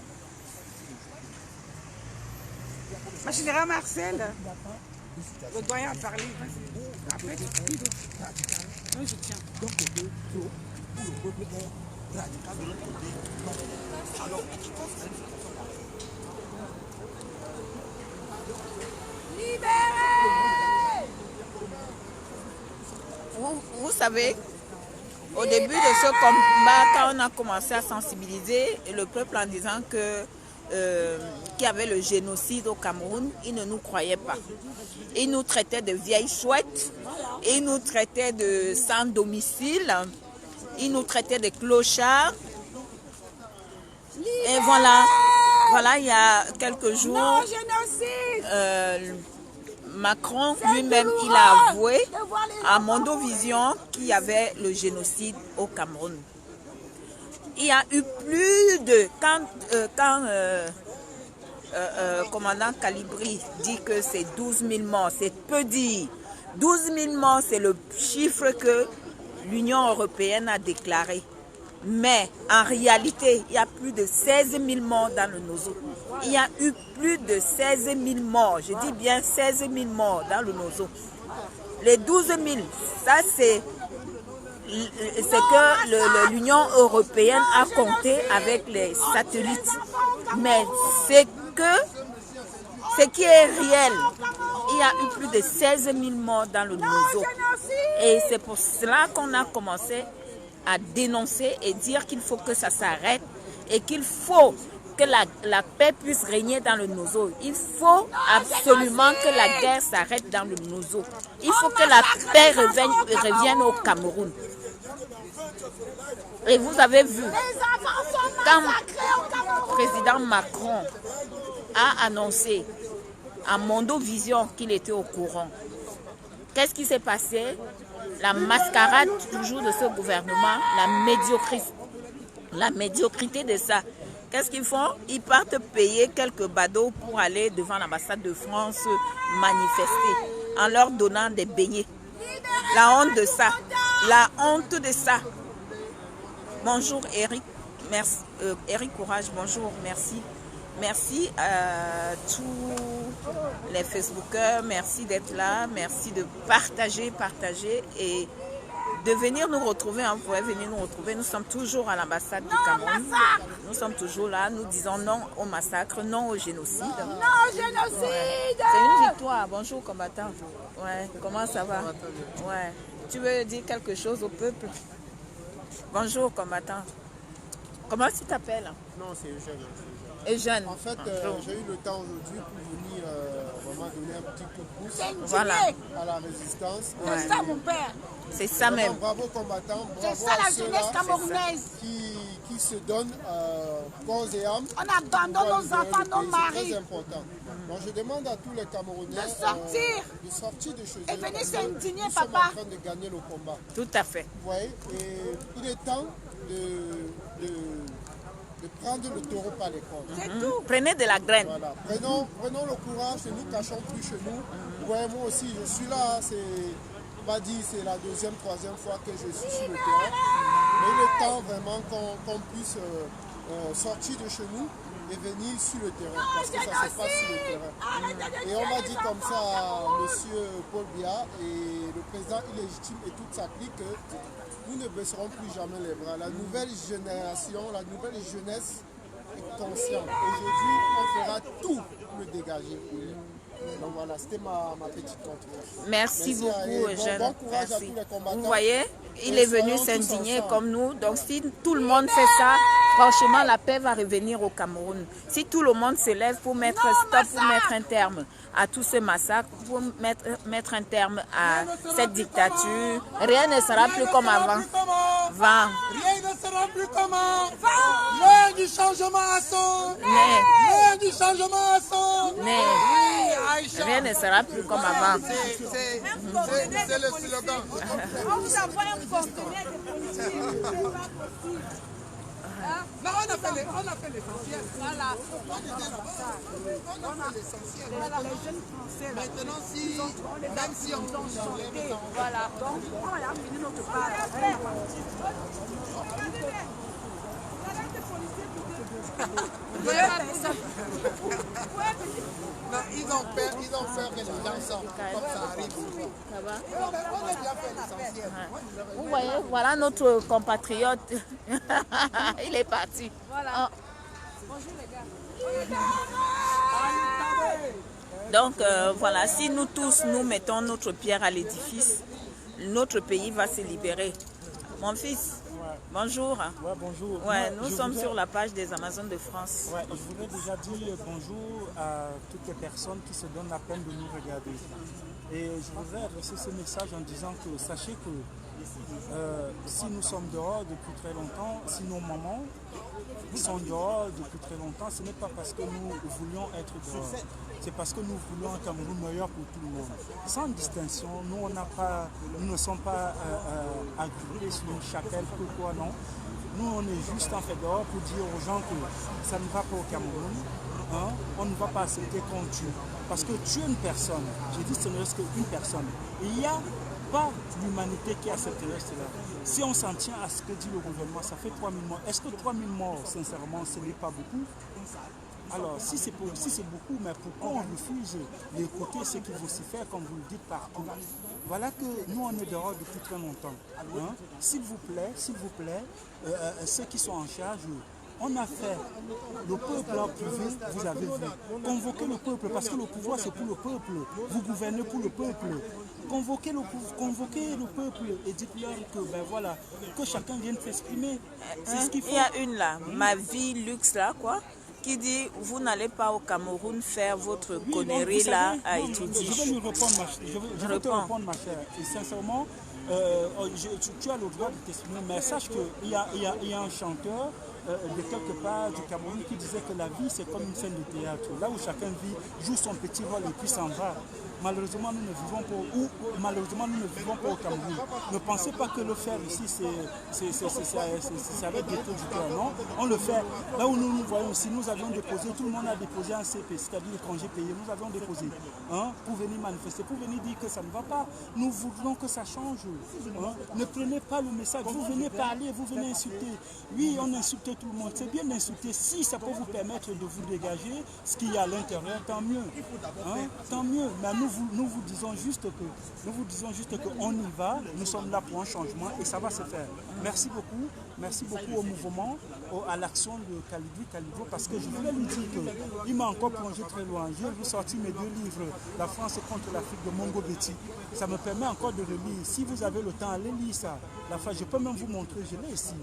Ma générale Marcel, le doyen a parlé. Après, moi, je tiens. Vous savez, au début de ce combat, quand on a commencé à sensibiliser le peuple en disant que qu'il y avait le génocide au Cameroun, ils ne nous croyaient pas. Ils nous traitaient de vieilles chouettes, ils nous traitaient de sans domicile, ils nous traitaient de clochards. Et voilà, il y a quelques jours, Macron lui-même, il a avoué à Mondovision qu'il y avait le génocide au Cameroun. Il y a eu plus de... Quand commandant Calibri dit que c'est 12 000 morts, c'est peu dire. 12 000 morts, c'est le chiffre que l'Union européenne a déclaré. Mais en réalité, il y a plus de 16 000 morts dans le Nozo. Il y a eu plus de 16 000 morts, je dis bien 16 000 morts dans le Nozo. Les 12 000, ça c'est que l'Union européenne a compté avec les satellites. Mais c'est que ce qui est réel, il y a eu plus de 16 000 morts dans le Nozo. Et c'est pour cela qu'on a commencé à dénoncer et dire qu'il faut que ça s'arrête et qu'il faut que la paix puisse régner dans le Nozo. Il faut absolument que la guerre s'arrête dans le Nozo. Il faut que la paix revienne au Cameroun. Et vous avez vu, quand le président Macron a annoncé à Mondovision qu'il était au courant, qu'est-ce qui s'est passé? La mascarade toujours de ce gouvernement, la médiocrité de ça. Qu'est-ce qu'ils font? Ils partent payer quelques badauds pour aller devant l'ambassade de France manifester en leur donnant des beignets. La honte de ça. La honte de ça. Bonjour Eric. Merci. Eric Courage, bonjour, merci. Merci à tous les Facebookers, merci d'être là, merci de partager et de venir nous retrouver. Vous pouvez venir nous retrouver, nous sommes toujours à l'ambassade du Cameroun. Nous sommes toujours là, nous disons non au massacre, non au génocide. Non au génocide. Ouais. C'est une victoire. Bonjour combattant. Ouais, comment ça va? Ouais. Tu veux dire quelque chose au peuple? Bonjour combattant. Comment tu t'appelles? Non, c'est Eugène. Et jeune. En fait, j'ai eu le temps aujourd'hui pour venir vraiment donner un petit coup de pouce Voilà. à la résistance. C'est ça, mon père. C'est ça même. Bravo combattants, C'est bravo ça la à ceux-là jeunesse camerounaise. qui se donnent corps et âme. On abandonne nos enfants, nos C'est maris. très important. Donc je demande à tous les Camerounais De sortir de chez eux. et venir parce que s'indigner, nous sommes papa. en train de gagner le combat. Tout à fait. Vous voyez, et il est temps de prendre le taureau par les cornes. C'est tout. Prenez de la graine. Voilà. Prenons le courage, ne nous cachons plus chez nous. Vous voyez, moi aussi, je suis là. C'est la deuxième, troisième fois que je suis sur le terrain. Mais il est temps vraiment qu'on puisse sortir de chez nous et venir sur le terrain. Parce que ça se passe sur le terrain. Et on m'a dit comme ça à M. Paul Biya et le président illégitime et toute sa clique que nous ne baisserons plus jamais les bras. La nouvelle génération, la nouvelle jeunesse est consciente. Aujourd'hui, on fera tout pour le dégager. Donc voilà, c'était ma petite contribution. Merci beaucoup, jeune. Bon courage à Merci. tous les combattants. Vous voyez, il est venu Soyons tous s'indigner ensemble. comme nous. Donc si tout le monde fait ça, franchement, la paix va revenir au Cameroun. Si tout le monde se lève pour mettre stop, pour mettre un terme à tous ces massacres, pour mettre un terme à cette dictature, rien ne sera plus comme avant. Va. Rien ne sera plus comme avant. L'heure du changement à son. Mais, L'heure du changement à son. rien ne sera plus comme avant. C'est le slogan. On vous envoie un conteneur de policiers. Non, on a fait l'essentiel. Voilà. On a fait l'essentiel. Voilà, les jeunes Français. Là. Maintenant, même si on chantait, Voilà. Donc, on a fini notre part. non, ils ont peur que les gens sortent. Comme ça arrive souvent. Ça va? On a bien fait l'essentiel. Vous voyez, voilà notre compatriote. Il est parti. Voilà. Bonjour les gars. Donc voilà, si nous tous nous mettons notre pierre à l'édifice, notre pays va se libérer. Mon fils, bonjour. Ouais, bonjour. Ouais, Moi, nous je sommes voudrais- sur la page des Amazones de France. Ouais, je voudrais déjà dire bonjour à toutes les personnes qui se donnent la peine de nous regarder. Et je voudrais adresser ce message en disant que sachez que si nous sommes dehors depuis très longtemps, si nos mamans sont dehors depuis très longtemps, ce n'est pas parce que nous voulions être dehors. C'est parce que nous voulons un Cameroun meilleur pour tout le monde. Sans distinction, nous ne sommes pas agrippés sur une chapelle, pourquoi non. Nous, on est juste en fait dehors pour dire aux gens que ça ne va pas au Cameroun. Hein? On ne va pas accepter qu'on tue. Parce que tuer une personne, j'ai dit ce ne reste qu'une personne. Il n'y a pas l'humanité qui accepterait cela. Si on s'en tient à ce que dit le gouvernement, ça fait 3000 morts. Est-ce que 3000 morts, sincèrement, ce n'est pas beaucoup? Alors, si c'est beaucoup, mais pourquoi on refuse d'écouter ce qui vocifère, comme vous le dites partout? Voilà que nous, on est dehors depuis très longtemps. Hein? S'il vous plaît, ceux qui sont en charge, on a fait le peuple en privé, vous avez vu. Convoquez le peuple, parce que le pouvoir c'est pour le peuple. Vous gouvernez pour le peuple. Convoquez le peuple et dites-leur que, ben voilà, que chacun vienne s'exprimer. C'est ce qu'il faut. Il y a une là, ma vie luxe là, quoi, qui dit vous n'allez pas au Cameroun faire votre Oui, connerie donc, vous là savez, à non, étudier. Je vais lui répondre, je vais te répondre, ma chère. Et sincèrement, tu as le droit de t'exprimer, mais sache qu'il y a un chanteur de quelque part du Cameroun qui disait que la vie c'est comme une scène de théâtre. Là où chacun vit, joue son petit rôle et puis s'en va. Malheureusement, nous ne vivons pas au Cameroun. Ne pensez pas que le faire ici, c'est avec des taux du cœur, non? On le fait. Là où nous voyons ici, nous avions déposé, tout le monde a déposé un CP, c'est-à-dire le congé payé. Nous avions déposé pour venir manifester, pour venir dire que ça ne va pas. Nous voulons que ça change. Hein? Ne prenez pas le message. Vous venez parler, vous venez insulter. Oui, on insulte tout le monde. C'est bien d'insulter. Si ça peut vous permettre de vous dégager ce qu'il y a à l'intérieur, tant mieux. Hein? Tant mieux. Mais nous vous disons juste qu'on y va. Nous sommes là pour un changement et ça va se faire. Merci beaucoup. Merci beaucoup au mouvement, à l'action de Calidou, parce que je voulais lui dire qu'il m'a encore plongé très loin. Je vais vous sortir mes 2 livres, La France contre l'Afrique de Mongo Betty. Ça me permet encore de relire. Si vous avez le temps, allez lire ça. Je peux même vous montrer, je l'ai ici.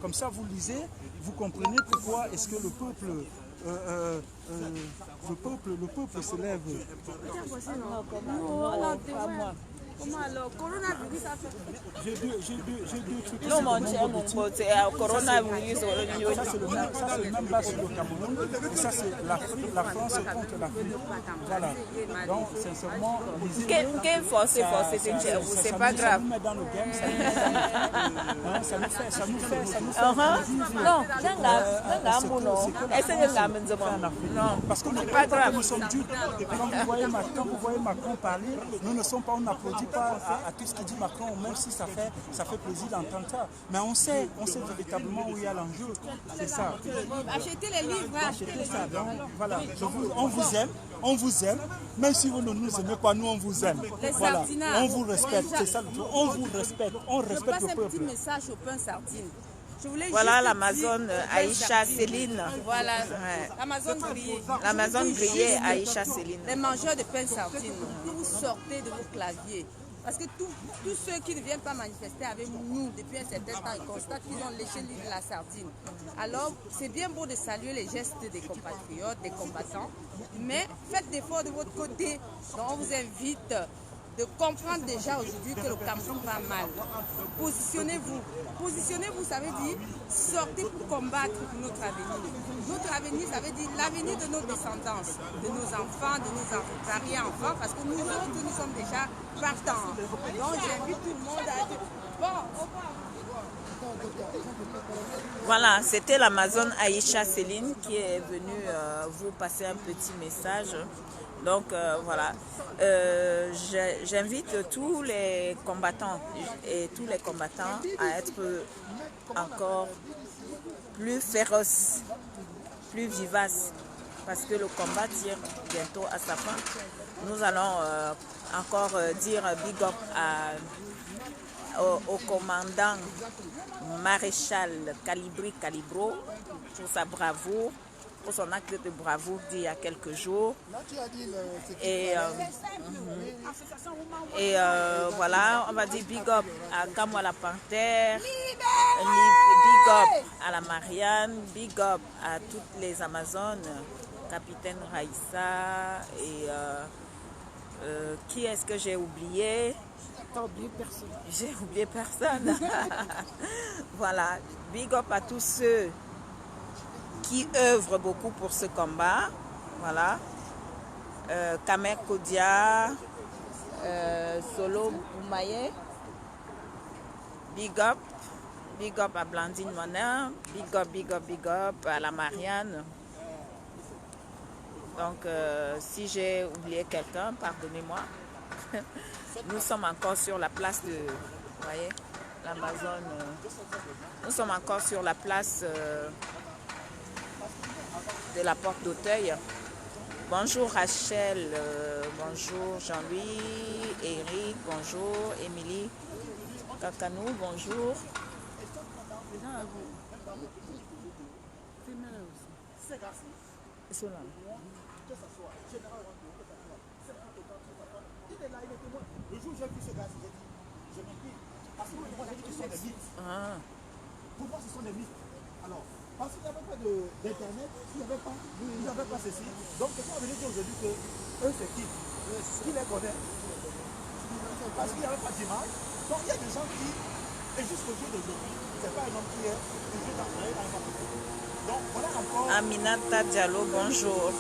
Comme ça, vous lisez, vous comprenez pourquoi est-ce que le peuple le peuple se lève. Comment alors? Coronavirus a fait. J'ai deux trucs. Non, mon Dieu, mon pote, c'est un coronavirus. Ça, c'est le même bas sur le Cameroun. Et ça, c'est l'Afrique, la France contre l'Afrique. Voilà. Donc, sincèrement, Quelle force, c'est pas grave. Ça nous met dans le game. Ça nous fait. Non, parce que nous sommes durs. Et quand vous voyez Macron parler, nous ne sommes pas, on n'applaudit pas à tout ce que dit Macron, même si ça fait plaisir d'entendre ça. Mais on sait véritablement où il y a l'enjeu. C'est ça. Achetez les livres. Achetez ça. Donc, voilà. On vous aime. Même si vous ne nous aimez pas, nous on vous aime. Voilà. On vous respecte. C'est ça le truc. On vous respecte. On respecte le peuple. Je passe un petit message au pain sardine. Voilà l'Amazon Aïcha Céline. Voilà, l'Amazon grillée. L'Amazon grillée Aïcha Céline. Les mangeurs de pain sardine, vous sortez de vos claviers. Parce que tous ceux qui ne viennent pas manifester avec nous depuis un certain temps, ils constatent qu'ils ont léché l'île de la sardine. Alors, c'est bien beau de saluer les gestes des compatriotes, des combattants, mais faites d'efforts de votre côté. Donc, on vous invite de comprendre déjà aujourd'hui que le Cameroun va mal. Positionnez-vous. Positionnez-vous, ça veut dire sortez pour combattre pour notre avenir. Notre avenir, ça veut dire l'avenir de nos descendants, de nos enfants, de nos arrière-enfants, parce que nous autres, nous sommes déjà partants. Donc j'invite tout le monde à être bon. Voilà, c'était l'Amazon Aïcha Céline qui est venue vous passer un petit message. Donc voilà, j'invite tous les combattants à être encore plus féroces, plus vivaces, parce que le combat tire bientôt à sa fin. Nous allons encore dire big up au commandant maréchal Calibro pour sa bravoure, pour son acte de bravoure d'il y a quelques jours. Et voilà, on va dire big up à Kamwa la Panthère, big up à la Marianne, big up à toutes les Amazones, capitaine Raïssa et qui est-ce que j'ai oublié? J'ai oublié personne. Voilà, big up à tous ceux qui œuvrent beaucoup pour ce combat. Voilà. Kamek Kodia, Solo Boumaye. Big up à Blandine Monin. Big up à la Marianne. Donc, si j'ai oublié quelqu'un, pardonnez-moi. Nous sommes encore sur la place de, vous voyez, l'Amazon. Nous sommes encore sur la place de la porte d'Auteuil. Bonjour Rachel, bonjour Jean-Louis, Eric, bonjour Émilie, Kakanou, bonjour. Le jour où j'ai vu ce gars, je me dis, parce que moi, j'ai dit que ce sont des mythes. Pour moi, ce sont des mythes. Alors, parce qu'il n'y avait pas d'internet, il n'y avait pas ceci. Donc, c'est pas venu dire aujourd'hui que eux, c'est qui les connaît. Parce qu'il n'y avait pas d'image. Donc, il y a des gens qui, et jusqu'au jour d'aujourd'hui, c'est pas un homme qui est toujours dans la Donc, voilà encore. Aminata Diallo, bonjour.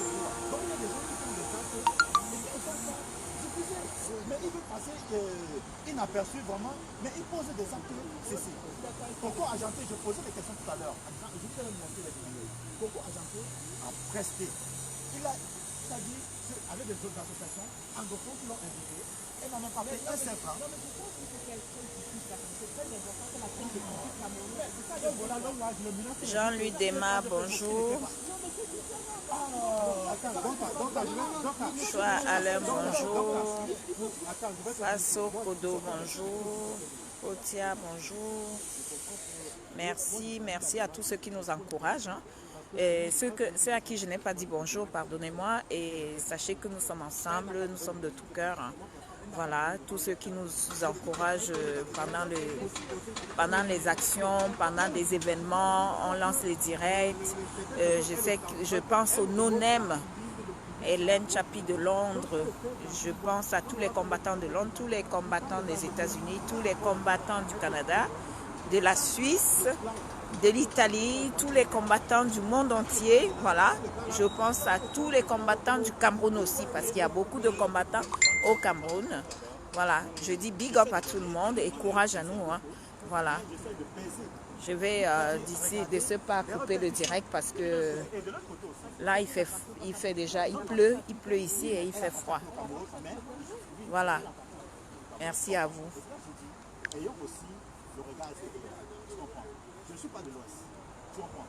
Donc, il y a des gens qui font des actes. Mais il veut passer inaperçu vraiment, mais il pose des actes ceci. Coco Argenté, je posais des questions tout à l'heure. Je vais vous montrer les vidéos. Coco Argenté a presté. Il a dit, avec des autres associations anglophones qui l'ont invité, elle n'a même pas fait un seul franc. Jean-Louis Dema, bonjour. Choix Alain, bonjour. Faso Kodo, bonjour. Otia, bonjour. Merci à tous ceux qui nous encouragent. Et ceux à qui je n'ai pas dit bonjour, pardonnez-moi. Et sachez que nous sommes ensemble, nous sommes de tout cœur. Voilà, tous ceux qui nous encouragent pendant les actions, pendant des événements, on lance les directs. Je pense au NONEM, Hélène Chapi de Londres. Je pense à tous les combattants de Londres, tous les combattants des États-Unis, tous les combattants du Canada, de la Suisse, de l'Italie, tous les combattants du monde entier. Voilà, je pense à tous les combattants du Cameroun aussi, parce qu'il y a beaucoup de combattants au Cameroun. Voilà, je dis big up à tout le monde et courage à nous. Hein. Voilà, je vais d'ici de ce pas couper le direct parce que là il fait déjà, il pleut ici et il fait froid. Voilà, merci à vous. Ayons aussi le regard esthétique. Tu comprends? Je ne suis pas de l'Ouest. Tu comprends?